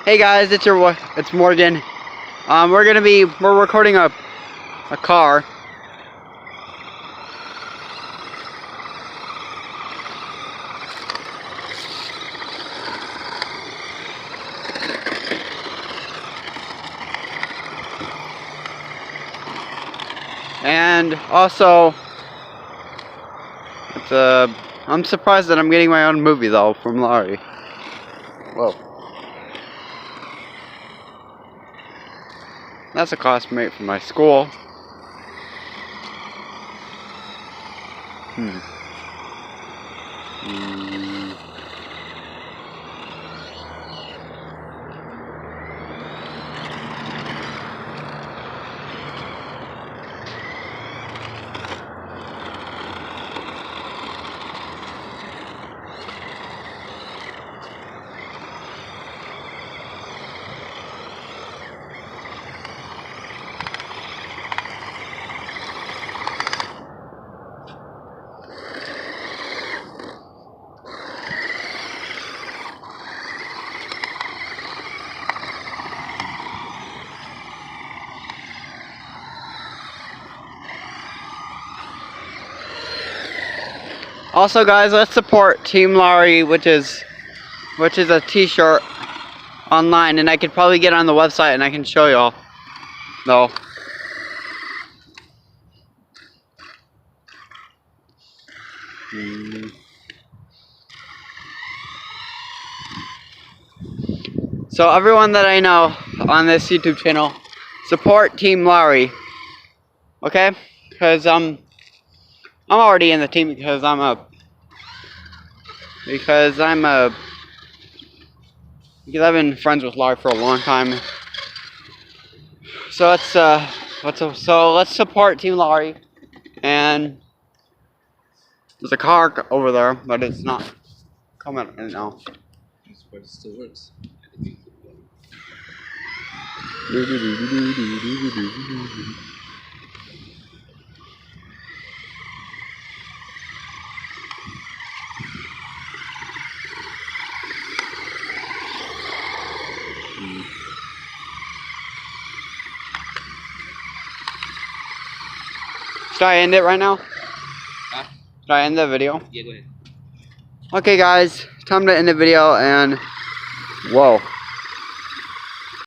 Hey guys, it's Morgan. We're recording a car. And also, I'm surprised that I'm getting my own movie though from Laurie. Whoa. That's a classmate from my school. Also, guys, let's support Team Laurie, which is a T-shirt online, and I could probably get on the website and I can show y'all. No. So everyone that I know on this YouTube channel, support Team Laurie. Okay? Because I'm already in the team because I've been friends with Laurie for a long time. So let's support Team Laurie. And there's a car over there, but it's not coming right now. But it still works. Should I end it right now? Huh? Should I end the video? Yeah, go ahead. Okay guys, time to end the video and whoa.